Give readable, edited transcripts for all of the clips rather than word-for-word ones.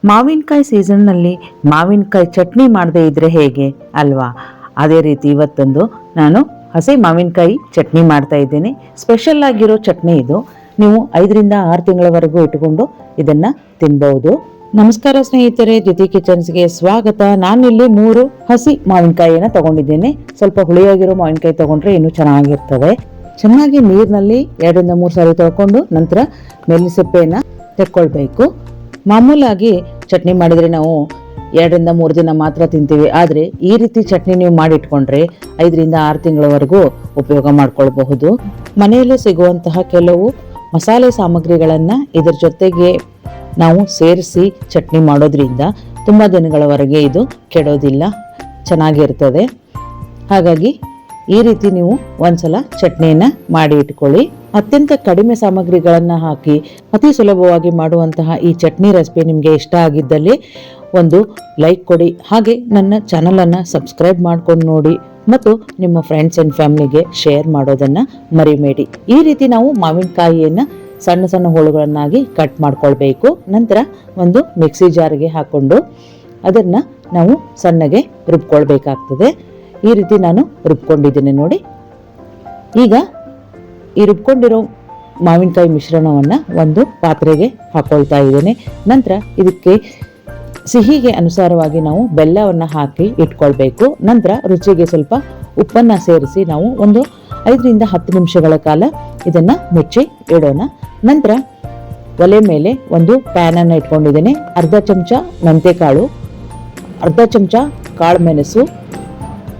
ಮಾವಿನಕಾಯಿ ಸೀಸನ್ನಲ್ಲಿ ಮಾವಿನಕಾಯಿ ಚಟ್ನಿ ಮಾಡದೇ ಇದ್ರೆ ಹೇಗೆ ಅಲ್ವಾ? ಅದೇ ರೀತಿ ಇವತ್ತೊಂದು ನಾನು ಹಸಿ ಮಾವಿನಕಾಯಿ ಚಟ್ನಿ ಮಾಡ್ತಾ ಇದ್ದೀನಿ. ಸ್ಪೆಷಲ್ ಆಗಿರೋ ಚಟ್ನಿ ಇದು. ನೀವು 5 ರಿಂದ 6 ತಿಂಗಳವರೆಗೂ ಇಟ್ಕೊಂಡು ಇದನ್ನ ತಿನ್ಬಹುದು. ನಮಸ್ಕಾರ ಸ್ನೇಹಿತರೆ, ಜ್ಯೋತಿ ಕಿಚನ್ಸ್ಗೆ ಸ್ವಾಗತ. ನಾನಿಲ್ಲಿ 3 ಹಸಿ ಮಾವಿನಕಾಯಿಯನ್ನ ತಗೊಂಡಿದ್ದೇನೆ. ಸ್ವಲ್ಪ ಹುಳಿಯಾಗಿರೋ ಮಾವಿನಕಾಯಿ ತಗೊಂಡ್ರೆ ಇನ್ನೂ ಚೆನ್ನಾಗಿರ್ತದೆ. ಚೆನ್ನಾಗಿ ನೀರಿನಲ್ಲಿ 2 ರಿಂದ 3 ಸಾರಿ ತೊಳ್ಕೊಂಡು ನಂತರ ಮೇಲಿನ ಸಿಪ್ಪೆಯನ್ನ ತೆಕ್ಕೊಳ್ಬೇಕು. ಮಾಮೂಲಾಗಿ ಚಟ್ನಿ ಮಾಡಿದ್ರೆ ನಾವು 2 ರಿಂದ 3 ದಿನ ಮಾತ್ರ ತಿಂತೀವಿ. ಆದರೆ ಈ ರೀತಿ ಚಟ್ನಿ ನೀವು ಮಾಡಿಟ್ಕೊಂಡ್ರೆ 5 ರಿಂದ 6 ತಿಂಗಳವರೆಗೂ ಉಪಯೋಗ ಮಾಡ್ಕೊಳ್ಬಹುದು. ಮನೆಯಲ್ಲೇ ಸಿಗುವಂತಹ ಕೆಲವು ಮಸಾಲೆ ಸಾಮಗ್ರಿಗಳನ್ನ ಇದರ ಜೊತೆಗೆ ನಾವು ಸೇರಿಸಿ ಚಟ್ನಿ ಮಾಡೋದ್ರಿಂದ ತುಂಬಾ ದಿನಗಳವರೆಗೆ ಇದು ಕೆಡೋದಿಲ್ಲ, ಚೆನ್ನಾಗಿರ್ತದೆ. ಹಾಗಾಗಿ ಈ ರೀತಿ ನೀವು ಒಂದ್ಸಲ ಚಟ್ನಿಯನ್ನ ಮಾಡಿ ಇಟ್ಕೊಳ್ಳಿ. ಅತ್ಯಂತ ಕಡಿಮೆ ಸಾಮಗ್ರಿಗಳನ್ನ ಹಾಕಿ ಅತಿ ಸುಲಭವಾಗಿ ಮಾಡುವಂತಹ ಈ ಚಟ್ನಿ ರೆಸಿಪಿ ನಿಮಗೆ ಇಷ್ಟ ಆಗಿದ್ದಲ್ಲಿ ಒಂದು ಲೈಕ್ ಕೊಡಿ. ಹಾಗೆ ನನ್ನ ಚಾನಲ್ ಅನ್ನ ಸಬ್ಸ್ಕ್ರೈಬ್ ಮಾಡ್ಕೊಂಡು ನೋಡಿ ಮತ್ತು ನಿಮ್ಮ ಫ್ರೆಂಡ್ಸ್ ಅಂಡ್ ಫ್ಯಾಮಿಲಿಗೆ ಶೇರ್ ಮಾಡೋದನ್ನ ಮರಿಬೇಡಿ. ಈ ರೀತಿ ನಾವು ಮಾವಿನಕಾಯಿಯನ್ನ ಸಣ್ಣ ಸಣ್ಣ ಹೋಳುಗಳನ್ನಾಗಿ ಕಟ್ ಮಾಡ್ಕೊಳ್ಬೇಕು. ನಂತರ ಒಂದು ಮಿಕ್ಸಿ ಜಾರ್ಗೆ ಹಾಕೊಂಡು ಅದನ್ನ ನಾವು ಸಣ್ಣಗೆ ರುಬ್ಕೊಳ್ಬೇಕಾಗ್ತದೆ. ಈ ರೀತಿ ನಾನು ರುಬ್ಕೊಂಡಿದ್ದೀನಿ ನೋಡಿ. ಈಗ ಈ ರುಬ್ಕೊಂಡಿರೋ ಮಾವಿನಕಾಯಿ ಮಿಶ್ರಣವನ್ನ ಒಂದು ಪಾತ್ರೆಗೆ ಹಾಕೊಳ್ತಾ ಇದ್ದೇನೆ. ನಂತರ ಇದಕ್ಕೆ ಸಿಹಿಗೆ ಅನುಸಾರವಾಗಿ ನಾವು ಬೆಲ್ಲವನ್ನ ಹಾಕಿ ಇಟ್ಕೊಳ್ಬೇಕು. ನಂತರ ರುಚಿಗೆ ಸ್ವಲ್ಪ ಉಪ್ಪನ್ನ ಸೇರಿಸಿ ನಾವು ಒಂದು 5 ರಿಂದ 10 ನಿಮಿಷಗಳ ಕಾಲ ಇದನ್ನ ಮುಚ್ಚಿ ಇಡೋಣ. ನಂತರ ಒಲೆ ಮೇಲೆ ಒಂದು ಪ್ಯಾನ್ ಅನ್ನ ಇಟ್ಕೊಂಡಿದ್ದೇನೆ. ಅರ್ಧ ಚಮಚ ಮೆಂತೆಕಾಳು, ಅರ್ಧ ಚಮಚ ಕಾಳು ಮೆಣಸು,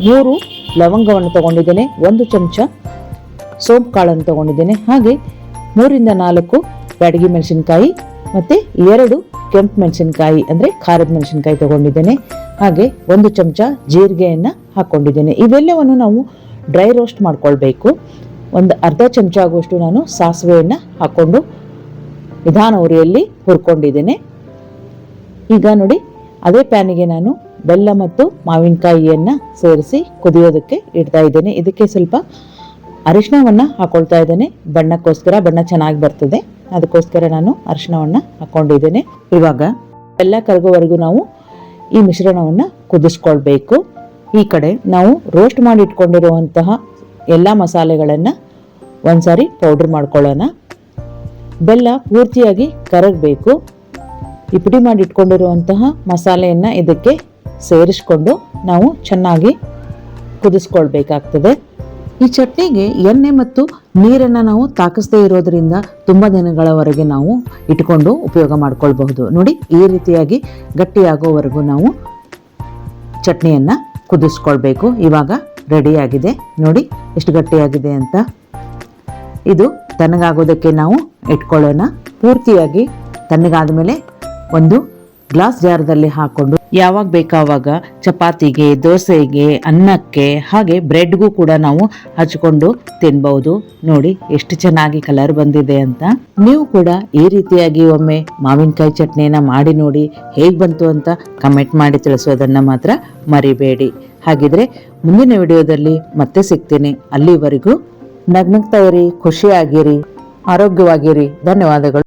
3 ಲವಂಗವನ್ನು ತಗೊಂಡಿದ್ದೇನೆ, 1 ಚಮಚ ಸೋಂಪು ಕಾಳನ್ನು ತಗೊಂಡಿದ್ದೇನೆ, ಹಾಗೆ 3 ರಿಂದ 4 ಬ್ಯಾಡಗಿ ಮೆಣಸಿನಕಾಯಿ ಮತ್ತೆ 2 ಕೆಂಪು ಮೆಣಸಿನಕಾಯಿ ಅಂದ್ರೆ ಖಾರದ ಮೆಣಸಿನಕಾಯಿ ತಗೊಂಡಿದ್ದೇನೆ, ಹಾಗೆ 1 ಚಮಚ ಜೀರಿಗೆಯನ್ನ ಹಾಕೊಂಡಿದ್ದೇನೆ. ಇವೆಲ್ಲವನ್ನು ನಾವು ಡ್ರೈ ರೋಸ್ಟ್ ಮಾಡ್ಕೊಳ್ಬೇಕು. ಒಂದು ಅರ್ಧ ಚಮಚ ಆಗುವಷ್ಟು ನಾನು ಸಾಸಿವೆಯನ್ನ ಹಾಕೊಂಡು ನಿಧಾನ ಉರಿಯಲ್ಲಿ ಹುರ್ಕೊಂಡಿದ್ದೇನೆ. ಈಗ ನೋಡಿ, ಅದೇ ಪ್ಯಾನಿಗೆ ನಾನು ಬೆಲ್ಲ ಮತ್ತು ಮಾವಿನಕಾಯಿಯನ್ನ ಸೇರಿಸಿ ಕುದಿಯೋದಕ್ಕೆ ಇಡ್ತಾ ಇದ್ದೇನೆ. ಇದಕ್ಕೆ ಸ್ವಲ್ಪ ಅರಿಶಿಣವನ್ನ ಹಾಕೊಳ್ತಾ ಇದ್ದೇನೆ. ಬಣ್ಣಕ್ಕೋಸ್ಕರ, ಬಣ್ಣ ಚೆನ್ನಾಗಿ ಬರ್ತದೆ, ಅದಕ್ಕೋಸ್ಕರ ನಾನು ಅರಿಶಿಣವನ್ನ ಹಾಕೊಂಡಿದ್ದೇನೆ. ಇವಾಗ ಬೆಲ್ಲ ಕರಗೋವರೆಗೂ ನಾವು ಈ ಮಿಶ್ರಣವನ್ನ ಕುದಿಸ್ಕೊಳ್ಬೇಕು. ಈ ಕಡೆ ನಾವು ರೋಸ್ಟ್ ಮಾಡಿ ಇಟ್ಕೊಂಡಿರುವಂತಹ ಎಲ್ಲ ಮಸಾಲೆಗಳನ್ನ ಒಂದ್ಸಾರಿ ಪೌಡರ್ ಮಾಡ್ಕೊಳ್ಳೋಣ. ಬೆಲ್ಲ ಪೂರ್ತಿಯಾಗಿ ಕರಗಬೇಕು. ಈ ಪುಡಿ ಮಾಡಿ ಇಟ್ಕೊಂಡಿರುವಂತಹ ಮಸಾಲೆಯನ್ನ ಇದಕ್ಕೆ ಸೇರಿಸ್ಕೊಂಡು ನಾವು ಚೆನ್ನಾಗಿ ಕುದಿಸ್ಕೊಳ್ಬೇಕಾಗ್ತದೆ. ಈ ಚಟ್ನಿಗೆ ಎಣ್ಣೆ ಮತ್ತು ನೀರನ್ನ ನಾವು ತಾಕಿಸದೇ ಇರೋದ್ರಿಂದ ತುಂಬಾ ದಿನಗಳವರೆಗೆ ನಾವು ಇಟ್ಕೊಂಡು ಉಪಯೋಗ ಮಾಡ್ಕೊಳ್ಬಹುದು. ನೋಡಿ, ಈ ರೀತಿಯಾಗಿ ಗಟ್ಟಿಯಾಗೋವರೆಗೂ ನಾವು ಚಟ್ನಿಯನ್ನ ಕುದಿಸ್ಕೊಳ್ಬೇಕು. ಇವಾಗ ರೆಡಿ ಆಗಿದೆ ನೋಡಿ ಎಷ್ಟು ಗಟ್ಟಿಯಾಗಿದೆ ಅಂತ. ಇದು ತಣ್ಣಗಾಗೋದಕ್ಕೆ ನಾವು ಇಟ್ಕೊಳ್ಳೋಣ. ಪೂರ್ತಿಯಾಗಿ ತಣ್ಣಗಾದ ಮೇಲೆ ಒಂದು ಗ್ಲಾಸ್ ಜಾರದಲ್ಲಿ ಹಾಕೊಂಡು ಯಾವಾಗ ಬೇಕಾವಾಗ ಚಪಾತಿಗೆ, ದೋಸೆಗೆ, ಅನ್ನಕ್ಕೆ, ಹಾಗೆ ಬ್ರೆಡ್ಗೂ ಕೂಡ ನಾವು ಹಚ್ಕೊಂಡು ತಿನ್ಬಹುದು. ನೋಡಿ ಎಷ್ಟು ಚೆನ್ನಾಗಿ ಕಲರ್ ಬಂದಿದೆ ಅಂತ. ನೀವು ಕೂಡ ಈ ರೀತಿಯಾಗಿ ಒಮ್ಮೆ ಮಾವಿನಕಾಯಿ ಚಟ್ನಿಯನ್ನ ಮಾಡಿ ನೋಡಿ, ಹೇಗ್ ಬಂತು ಅಂತ ಕಮೆಂಟ್ ಮಾಡಿ ತಿಳಿಸೋದನ್ನ ಮಾತ್ರ ಮರಿಬೇಡಿ. ಹಾಗಿದ್ರೆ ಮುಂದಿನ ವಿಡಿಯೋದಲ್ಲಿ ಮತ್ತೆ ಸಿಗ್ತೀನಿ. ಅಲ್ಲಿವರೆಗೂ ನಗ್ನಗ್ತಾ ಇರಿ, ಖುಷಿಯಾಗಿರಿ, ಆರೋಗ್ಯವಾಗಿರಿ. ಧನ್ಯವಾದಗಳು.